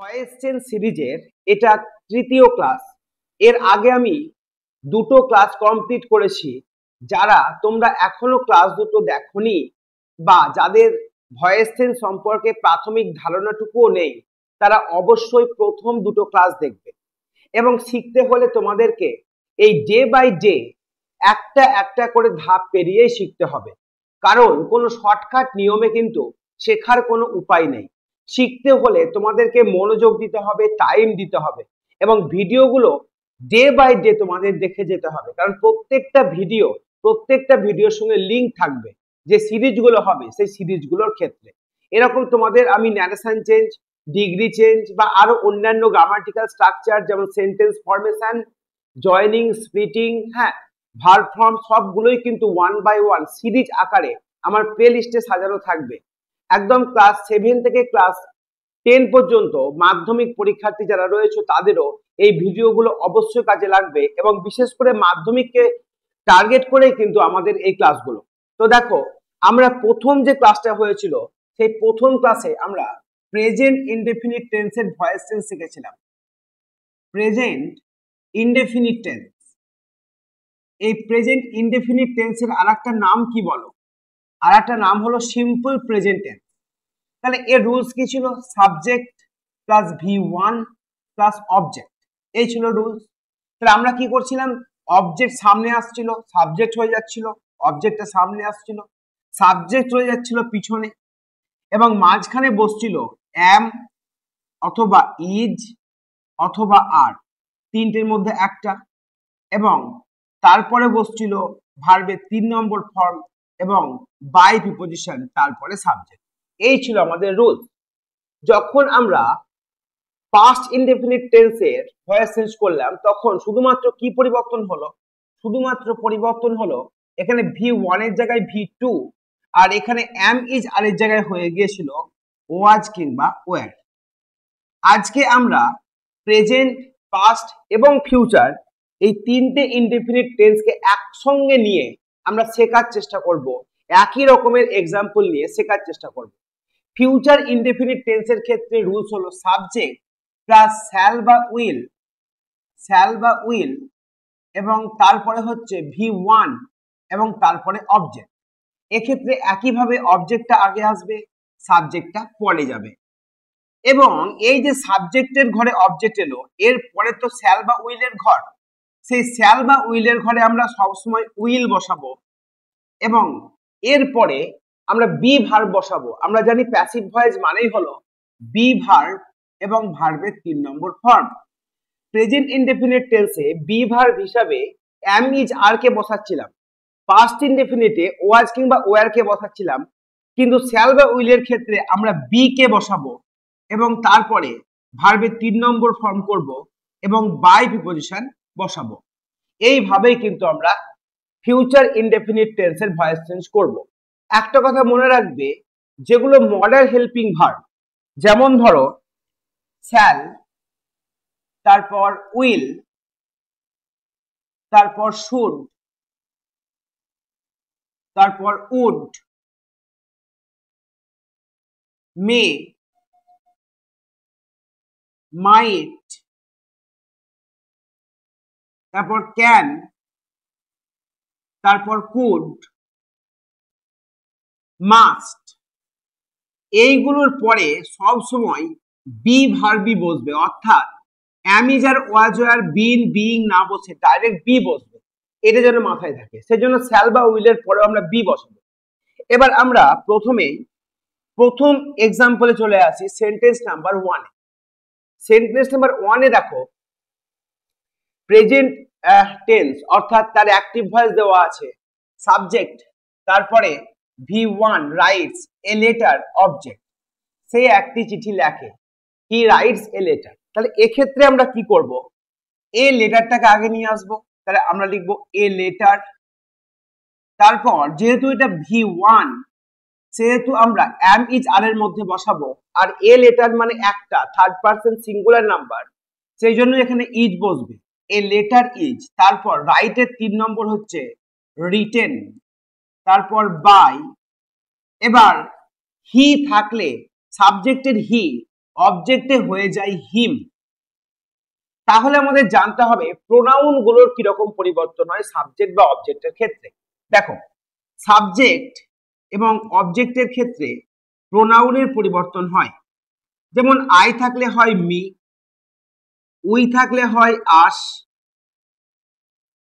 Voice change সিরিজের এটা তৃতীয় ক্লাস। এর আগে আমি দুটো ক্লাস কমপ্লিট করেছি। যারা তোমরা এখনো ক্লাস দুটো দেখোনি বা যাদের ভয়েস চেঞ্জ সম্পর্কে প্রাথমিক ধারণাটুকুও নেই, তারা অবশ্যই প্রথম দুটো ক্লাস দেখবে। এবং শিখতে হলে তোমাদেরকে এই ডে বাই ডে একটা একটা করে ধাপ পেরিয়েই শিখতে হবে, কারণ কোনো শর্টকাট নিয়মে কিন্তু শেখার কোনো উপায় নেই। শিখতে হলে তোমাদেরকে মনোযোগ দিতে হবে, টাইম দিতে হবে এবং ভিডিওগুলো ডে বাই ডে তোমাদের দেখে যেতে হবে, কারণ প্রত্যেকটা ভিডিওর সঙ্গে লিঙ্ক থাকবে যে সিরিজগুলো হবে সেই সিরিজগুলোর ক্ষেত্রে। এরকম তোমাদের আমি ন্যারেশন চেঞ্জ, ডিগ্রি চেঞ্জ বা আরো অন্যান্য গ্রামাটিক্যাল স্ট্রাকচার যেমন sentence formation, joining, splitting, verb form সবগুলোই কিন্তু ওয়ান বাই ওয়ান সিরিজ আকারে আমার প্লে লিস্টে সাজানো থাকবে। একদম ক্লাস 7 থেকে ক্লাস 10 পর্যন্ত মাধ্যমিক পরীক্ষার্থী যারা রয়েছে তাদেরও এই ভিডিওগুলো অবশ্যই কাজে লাগবে এবং বিশেষ করে মাধ্যমিককে টার্গেট করেই কিন্তু আমাদের এই ক্লাসগুলো। তো দেখো, আমরা প্রথম যে ক্লাসটা হয়েছিল সেই প্রথম ক্লাসে আমরা প্রেজেন্ট ইনডেফিনিট টেন্সের ভয়েস চেঞ্জ শিখেছিলাম। প্রেজেন্ট ইনডেফিনিট টেন্স, এই প্রেজেন্ট ইনডেফিনিট টেন্সের আরেকটা নাম কি বলো? আরেকটা নাম হলো সিম্পল প্রেজেন্ট টেন্স। তাহলে এর রুলস কি ছিল? Subject plus V1 plus object, এই ছিল রুলস। তাহলে আমরা কি করছিলাম? অবজেক্ট সামনে আসছিল, সাবজেক্ট হয়ে যাচ্ছিল, অবজেক্টটা সামনে আসছিল, সাবজেক্ট হয়ে যাচ্ছিল পিছনে, এবং মাঝখানে বসছিল am অথবা ইজ অথবা আর, তিনটের মধ্যে একটা, এবং তারপরে বসছিল ভার্বের 3 নম্বর ফর্ম এবং বাই প্রিপোজিশন, তারপরে সাবজেক্ট। এই ছিল আমাদের রুল। যখন আমরা পাস্ট ইনডেফিনিট টেন্সের ভয়েস চেঞ্জ করলাম তখন শুধুমাত্র কি পরিবর্তন হলো? শুধুমাত্র পরিবর্তন হলো এখানে V1 এর জায়গায় V2 আর এখানে am is আর এর জায়গায় হয়ে গিয়েছিল was কিংবা were। আজকে আমরা প্রেজেন্ট, পাস্ট এবং ফিউচার এই তিনটে ইনডেফিনিট টেন্সকে একসঙ্গে নিয়ে আমরা শেখার চেষ্টা করব, একই রকমের এক্সাম্পল নিয়ে শেখার চেষ্টা করব। ফিউচার ইনডেফিনিট টেন্সের ক্ষেত্রে রুলস হলো সাবজেক্ট প্লাস শ্যাল বা উইল এবং তারপরে হচ্ছে V1 এবং তারপরে অবজেক্ট। এক্ষেত্রে একইভাবে অবজেক্টটা আগে আসবে, সাবজেক্টটা পরে যাবে। এবং এই যে সাবজেক্টের ঘরে অবজেক্ট এলো, এর পরে তো শ্যাল বা উইলের ঘর, সেই শ্যাল বা উইলের ঘরে আমরা সবসময় উইল বসাবো এবং এরপরে আমরা বি ভার্ব বসাবো। আমরা জানি প্যাসিভ ভয়েস মানেই হলো বি ভার্ব এবং ভার্বের 3 নম্বর ফর্ম। প্রেজেন্ট ইনডেফিনিট টেন্সে বি ভার্ব হিসাবে am is আর কে বসাচ্ছিলাম, পাস্ট ইনডেফিনিটে was কিংবা were কে বসাচ্ছিলাম, কিন্তু শ্যাল বা উইলের ক্ষেত্রে আমরা বি কে বসাবো এবং তারপরে ভার্বের 3 নম্বর ফর্ম করব এবং বাই প্রিপোজিশন বসাবো। এইভাবেই কিন্তু আমরা ফিউচার ইনডেফিনিট টেন্সের ভয়েস চেঞ্জ করব। একটা কথা মনে রাখবে, যেগুলো মডাল হেল্পিং ভার্ব, যেমন ধরো শ্যাল, তারপর উইল, তারপর শুড, তারপর উড, মে, মাইট, তারপর ক্যান, তারপর কুড, মাস্ট, এইগুলোর পরে সব সময় বি ভার্বই বসবে, অর্থাৎ am is R was were been being না বসে ডাইরেক্ট বি বসবে, এটা যেন মাথায় থাকে। সেজন্য শ্যাল বা উইলের পরে আমরা বি বসাবো। এবার আমরা প্রথম এক্সাম্পলে চলে আসি সেন্টেন্স নাম্বার 1। সেন্টেন্স নাম্বার 1 এ দেখো প্রেজেন্ট টেন্স অর্থাৎ তার অ্যাক্টিভ ভয়েস দেওয়া আছে, সাবজেক্ট, তারপরে V1 writes a letter, object, সে একটি চিঠি লেখে, হি রাইটস এ লেটার। তাহলে এক্ষেত্রে আমরা কি করব? এ লেটারটাকে আগে নিয়ে আসবো, তাহলে আমরা লিখবো এ লেটার। তারপর যেহেতু এটা V1 সেহেতু আমরা am is আর এর মধ্যে বসাবো, আর এ লেটার মানে একটা থার্ড পারসন সিঙ্গুলার নাম্বার, সেই জন্য এখানে ইজ বসবে, এ লেটার ইজ। তারপর রাইটের 3 নম্বর হচ্ছে রিটেন, তারপর বাই। এবার হি থাকলে সাবজেক্টের হি অবজেক্টে হয়ে যায় হিম, তাহলে আমাদের জানতে হবে প্রোনাউন গুলোর কিরকম পরিবর্তন হয় সাবজেক্ট বা অবজেক্টের ক্ষেত্রে। দেখো, সাবজেক্ট এবং অবজেক্টের ক্ষেত্রে প্রোনাউনের পরিবর্তন হয়। যেমন আই থাকলে হয় মি, উই থাকলে হয় আস,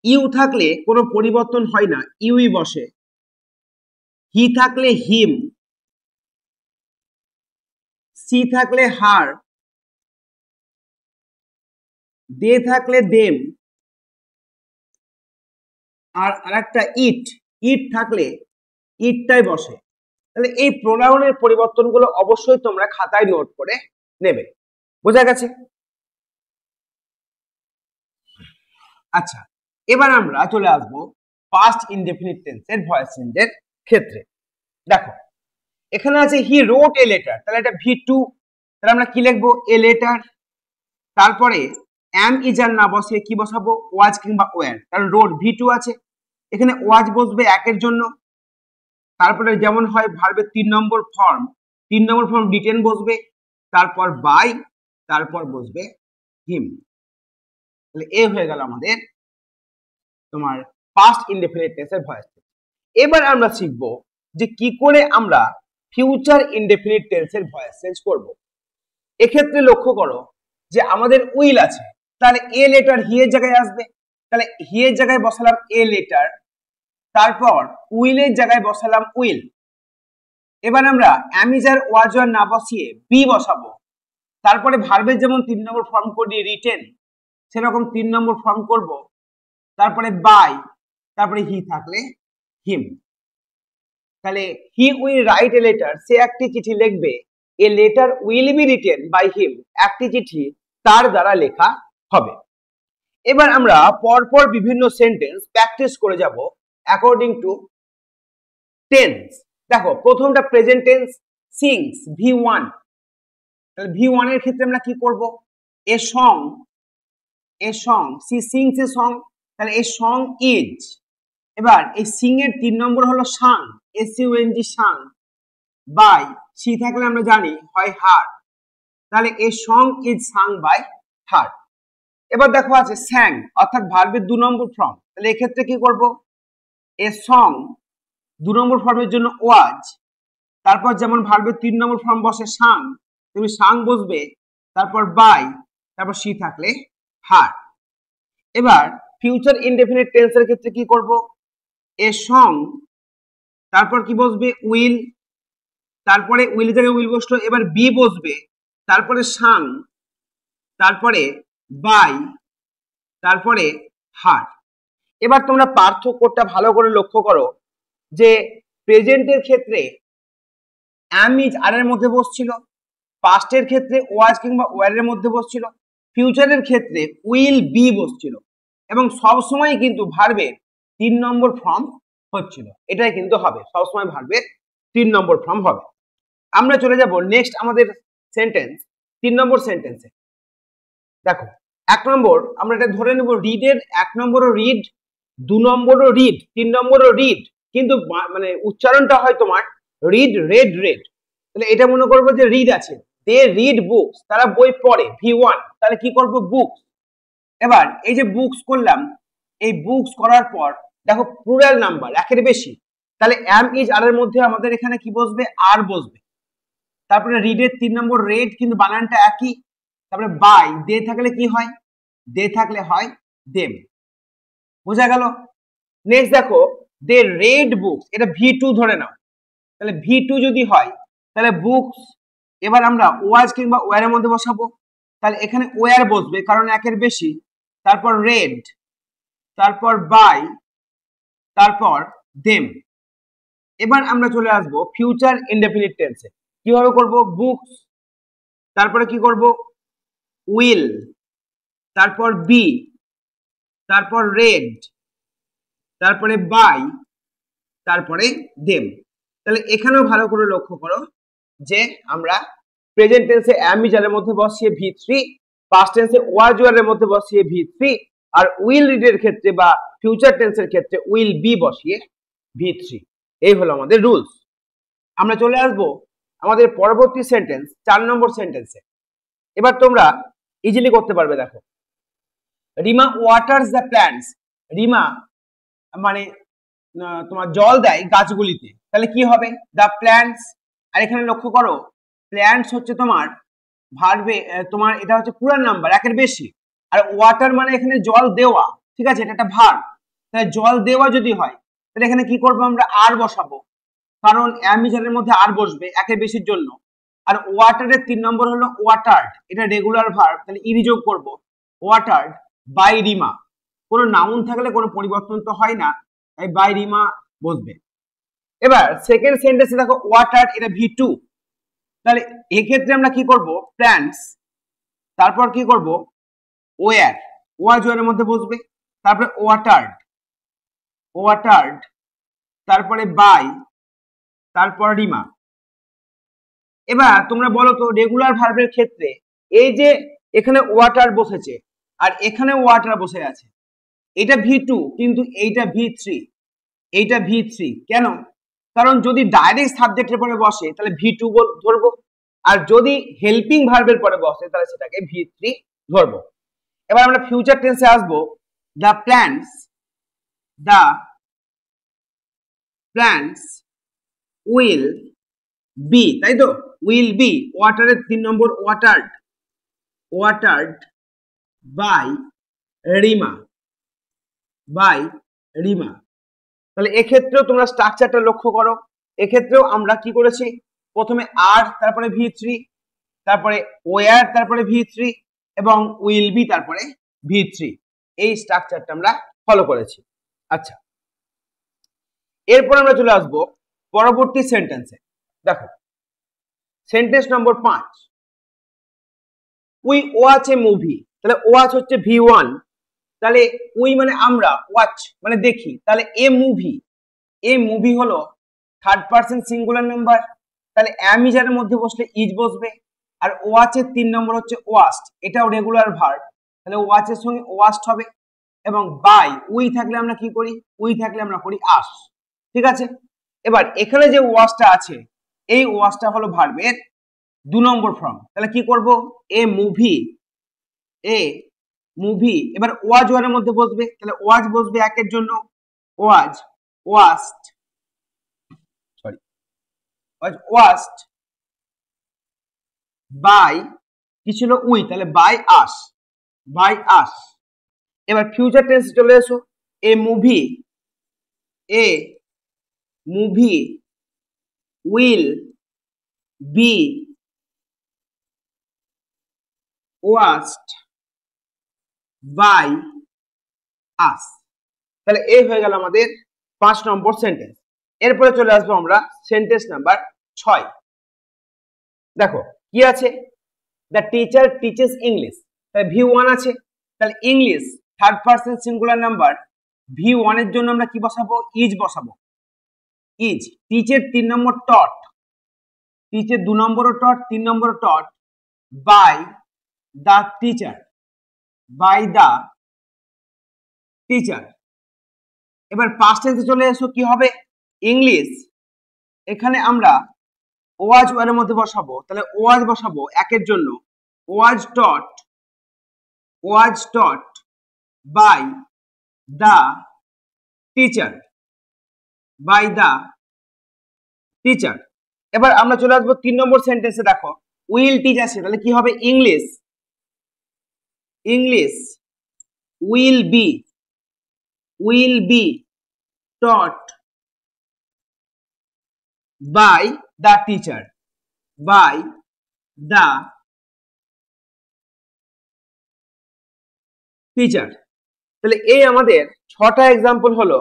ইউ থাকলে কোনো পরিবর্তন হয় না, ইউই বসে। হি থাকলে হিম, সি থাকলে হার, দে থাকলে দেম, আর আরেকটা ইট, ইট থাকলে ইটটাই বসে। তাহলে এই প্রোনাউনের পরিবর্তনগুলো অবশ্যই তোমরা খাতায় নোট করে নেবে। বোঝা গেছে? আচ্ছা, এবার আমরা চলে আসবো পাস্ট ইনডেফিনিট টেন্সের ভয়েস চেঞ্জের ক্ষেত্রে। দেখো, এখানে আছে হি রোট এ লেটার, তাহলে এটা V2, তাহলে আমরা কি লিখবো? A letter. তারপরে এম ইজ আর না বসে কি বসাবো? ওয়াজ কিংবা ওয়ার, কারণ রোট V2 আছে, এখানে ওয়াজ বসবে একের জন্য। তারপরে যেমন হয় ভার্বের 3 নম্বর ফর্ম রিটেন বসবে, তারপর বাই, তারপর বসবে হিম। তাহলে এ হয়ে গেল আমাদের তোমার পাস্ট ইনডেফিনিট টেন্সের ভয়েস। এবার আমরা শিখব যে কি করে আমরা ফিউচার ইনডেফিনিট টেন্সের ভয়েস চেঞ্জ করব। এক্ষেত্রে লক্ষ্য করো যে আমাদের উইল আছে, তাহলে এ লেটার হি এর জায়গায় আসবে, তাহলে হি এর জায়গায় বসালাম এ লেটার, তারপর উইলের জায়গায় বসালাম উইল। এবার আমরা অ্যামিজার ওয়াজার না বসিয়ে বি বসাবো, তারপরে ভার্বের যেমন 3 নম্বর ফর্ম করি রিটেন, সেরকম 3 নম্বর ফর্ম করব, তারপরে বাই, তারপরে হি থাকলে হিম। তাহলে he will write a letter, সে একটি চিঠি লিখবে, a letter will be written by him, একটি চিঠি তার দ্বারা লেখা হবে। এবার আমরা পরপর বিভিন্ন সেন্টেন্স প্র্যাকটিস করে যাব অ্যাকর্ডিং টু টেন্স। দেখো, প্রথমটা প্রেজেন্ট টেন্স, সিংস V1, তাহলে V1 এর ক্ষেত্রে আমরা কি করব? A song she sings a song, তাহলে এ সং ইজ। এবার এই সিং এর 3 নম্বর হলো সাং, SUNG সাং, বাই সি থাকলে আমরা জানি হয় হার, তাহলে a song is sung by her. এবার দেখো আছে স্যাং, অর্থাৎ ভার্বের 2 নম্বর ফর্ম, তাহলে এক্ষেত্রে কি করব? এ সং 2 নম্বর ফর্মের জন্য ওয়াজ, তারপর যেমন ভার্বের 3 নম্বর ফর্ম বসে সাং, তুমি সাং বসবে, তারপর বাই, তারপর সি থাকলে হার। এবার ফিউচার ইনডেফিনিট টেন্সের ক্ষেত্রে কি করব? এ সং, তারপর কি বসবে? উইল, তারপরে উইল জায়গায় উইল বসলো, এবার বি বসবে, তারপরে সাং, তারপরে বাই, তারপরে হার। এবার তোমরা পার্থক্যটা ভালো করে লক্ষ্য করো যে প্রেজেন্টের ক্ষেত্রে অ্যাম ইজ আর এর মধ্যে বসছিল, পাস্টের ক্ষেত্রে ওয়াজ কিংবা ওয়ার এর মধ্যে বসছিল, ফিউচারের ক্ষেত্রে উইল বি বসছিল, এবং সব সময় কিন্তু ভার্বের 3 নম্বর ফর্ম হচ্ছিল। এটাই কিন্তু হবে, সবসময় ভার্বের 3 নম্বর ফর্ম হবে। আমরা চলে যাব নেক্সট আমাদের সেন্টেন্স 3 নম্বর সেন্টেন্সে। দেখো, 1 নম্বর আমরা এটা ধরে নেব রিডের 1 নম্বরও রিড, 2 নম্বরও রিড, 3 নম্বরও রিড, কিন্তু মানে উচ্চারণটা হয় তোমার রিড রেড রেড। তাহলে এটা মনে করবো যে রিড আছে, দে রিড বুকস, তারা বই পড়ে V1, তাহলে কি করব? বুকস। এবার এই যে বুকস করলাম, এই বুকস করার পর দেখো প্লুরাল নাম্বার একের বেশি, তাহলে অ্যাম ইজ আর এর মধ্যে আমাদের এখানে কি বসবে? আর বসবে। তারপরে রিডের 3 নম্বর রেড, কিন্তু বানানটা একই। তারপরে বাই, দে থাকলে কি হয়? দে থাকলে হয় দেম। বোঝা গেল? নেক্সট দেখো, দে রেড বুকস, এটা V2 ধরে নাও, তাহলে V2 যদি হয় তাহলে বুকস, এবার আমরা ওয়াজ কিংবা ওয়ার এর মধ্যে বসাবো, তাহলে এখানে ওয়ার বসবে কারণ একের বেশি, তারপর রেড, তারপর বাই, তারপর দেম। এবার আমরা চলে আসব ফিউচার ইনডেফিনিট টেন্সে। কিভাবে করব? বুকস, তারপরে কি করব? উইল, তারপর বি, তারপর রেড, তারপরে বাই, তারপরে দেম। তাহলে এখানেও ভালো করে লক্ষ্য করো যে আমরা প্রেজেন্ট টেন্সে অ্যাম ইজ এর মধ্যে বসিয়ে V3, পাস্ট টেন্সে ওয়াজ ওয়ার এর মধ্যে বসিয়ে V3, আর উইল রিডের ক্ষেত্রে বা ফিউচার টেন্সের ক্ষেত্রে উইল বি বসিয়ে V3। এই হলো আমাদের রুলস। আমরা চলে আসব আমাদের পরবর্তী সেন্টেন্স 4 নম্বর সেন্টেন্সে। এবার তোমরা ইজিলি করতে পারবে। দেখো, Rima waters the plants, Rima মানে তোমার জল দেয় গাছগুলিতে, তাহলে কি হবে দ্য প্ল্যান্টস। আর এখানে লক্ষ্য করো প্ল্যান্টস হচ্ছে তোমার ভার্বে, তোমার এটা হচ্ছে পুরান নাম্বার একের বেশি, আর ওয়াটার মানে এখানে জল দেওয়া, ঠিক আছে, এটা একটা ভার্ব। তাহলে জল দেওয়া যদি হয় তাহলে এখানে কি করবো আমরা আর বসাবো, কারণ অ্যামিজারের মধ্যে আর বসবে একের বেশির জন্য। আর ওয়াটারের 3 নম্বর হলো ওয়াটার্ড, এটা রেগুলার ভার্ব, তাহলে ইরি যোগ করবো ওয়াটার্ড বাই রিমা। কোনো নাউন থাকলে কোনো পরিবর্তন তো হয় না, তাই বাই রিমা বসবে। এবার সেকেন্ড সেন্টেন্সে দেখো ওয়াটার, এটা V2, তাহলে এক্ষেত্রে আমরা কি করব প্ল্যান্টস, তারপর কি করব ওয়ার, ওয়াজ ওয়ারের মধ্যে বসবে, তারপরে ওয়াটার্ড, ওয়াটার্ড, তারপরে বাই, তারপর রিমা। এবার তোমরা বলো তো রেগুলার ভার্বের ক্ষেত্রে এই যে এখানে ওয়াটার বসেছে আর এখানে ওয়াটার বসে আছে, এটা V2 কিন্তু এইটা V3, এইটা V3 কেন? কারণ যদি ডাইরেক্ট সাবজেক্টের পরে বসে তাহলে V2 ধরবো, আর যদি হেল্পিং ভার্বের পরে বসে তাহলে সেটাকে V3 ধরবো। এবার আমরা ফিউচার টেন্সে আসবো, the plants, the plants will be, তাই তো, উইল বি, ওয়াটারের 3 number watered, watered by Rima, by Rima. তাহলে এক্ষেত্রেও তোমরা স্ট্রাকচারটা লক্ষ্য করো, এক্ষেত্রেও আমরা কি করেছি প্রথমে আর, তারপরে V3, তারপরে ওয়ার, তারপরে V3 এবং উইল বি, তারপরে V3, এই স্ট্রাকচারটা আমরা ফলো করেছি। আচ্ছা, এরপর আমরা চলে আসবো পরবর্তী সেন্টেন্সে। দেখো sentence number 5, we watch A movie, তাহলে ওয়াচ হচ্ছে V1, তাহলে উই মানে আমরা, ওয়াচ মানে দেখি, তাহলে এ মুভি, এ মুভি হলো থার্ড পারসন সিঙ্গুলার নাম্বার, তাহলে অ্যামিজারের মধ্যে বসলে ইজ বসবে, আর ওয়াচের 3 নম্বর হচ্ছে ওয়াস্ট, এটাও রেগুলার ভার্ব, তাহলে ওয়াচের সঙ্গে ওয়াস্ট হবে, এবং বাই উই থাকলে আমরা কি করি, উই থাকলে আমরা করি আস, ঠিক আছে। এবার এখানে যে ওয়াচটা আছে এই ওয়াচটা হলো ভার্বের 2 নম্বর ফর্ম, তাহলে কি করব এ মুভি, এ মুভি, এবার ওয়াজ ওয়ারের মধ্যে বসবে, তাহলে ওয়াজ বসবে একের জন্য, was, washed, sorry was washed by কি ছিল উই, তাহলে বাই আস, বাই আস। এবার ফিউচার টেন্স চলে এসো, a movie, a movie will be watched by us, তাহলে এই হয়ে গেল আমাদের 5 নম্বর সেন্টেন্স। এরপরে চলে আসবো আমরা সেন্টেন্স নাম্বার 6। দেখো কি আছে, দ্য টিচার টিচেস ইংলিশ, তাহলে V1 আছে, তাহলে English third person singular number, V1 এর জন্য আমরা কি বসাবো ইজ বসাবো, ইজ। টিচের 3 নম্বর টট, টিচের 2 নম্বরও taught, 3 number taught by the teacher, by the teacher. এবার পাস্ট টেন্সে চলে এসো, কি হবে ইংলিশ, এখানে আমরা ওয়াজ ওয়ারের মধ্যে বসাবো, তাহলে ওয়াজ বসাবো একের জন্য, was taught, was taught by the teacher, by the teacher. এবার আমরা চলে আসবো 3 নম্বর সেন্টেন্সে, দেখো উইল টিচ আছে, তাহলে কি হবে English, English will be, will be taught by the teacher, by the teacher। তাহলে এই আমাদের 6টা এক্সাম্পল হলো।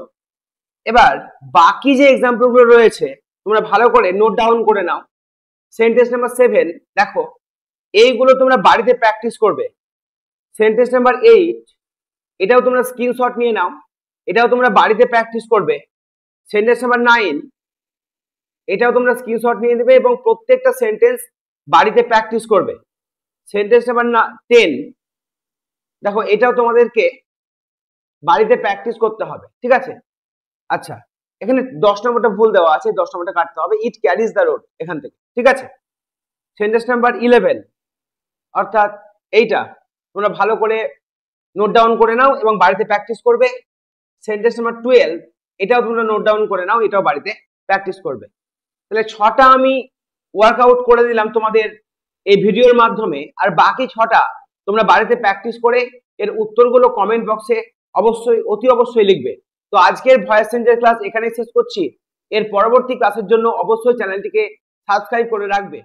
এবার বাকি যে এক্সাম্পল গুলো রয়েছে তোমরা ভালো করে নোট ডাউন করে নাও। সেন্টেন্স নাম্বার 7 দেখো, এইগুলো তোমরা বাড়িতে প্র্যাকটিস করবে। সেন্টেন্স নাম্বার 8 এটাও তোমরা স্ক্রিনশট নিয়ে নাও, এটাও তোমরা বাড়িতে প্র্যাকটিস করবে। সেন্টেন্স নাম্বার 9 এটাও তোমরা স্ক্রিনশট নিয়ে নেবে এবং প্রত্যেকটা সেন্টেন্স বাড়িতে প্র্যাকটিস করবে। সেন্টেন্স নাম্বার 10 দেখো, এটাও তোমাদেরকে বাড়িতে প্র্যাকটিস করতে হবে, ঠিক আছে। আচ্ছা, এখানে 10 নম্বরটা ভুল দেওয়া আছে, 10 নম্বরটা কাটতে হবে, ইট ক্যারিজ দ্য রোড এখান থেকে, ঠিক আছে। সেন্টেন্স নাম্বার 11 অর্থাৎ এইটা তোমরা ভালো করে নোট ডাউন করে নাও এবং বাড়িতে প্র্যাকটিস করবে। সেন্টেন্স নাম্বার 12 এটাও তোমরা নোট ডাউন করে নাও, এটাও বাড়িতে প্র্যাকটিস করবে। তাহলে 6টা আমি ওয়ার্কআউট করে দিলাম তোমাদের এই ভিডিওর মাধ্যমে, আর বাকি 6টা তোমরা বাড়িতে প্র্যাকটিস করে এর উত্তরগুলো কমেন্ট বক্সে অতি অবশ্যই লিখবে। তো আজকের ভয়েস চেঞ্জের ক্লাস এখানেই শেষ করছি। এর পরবর্তী ক্লাসের জন্য অবশ্যই চ্যানেলটিকে সাবস্ক্রাইব করে রাখবে।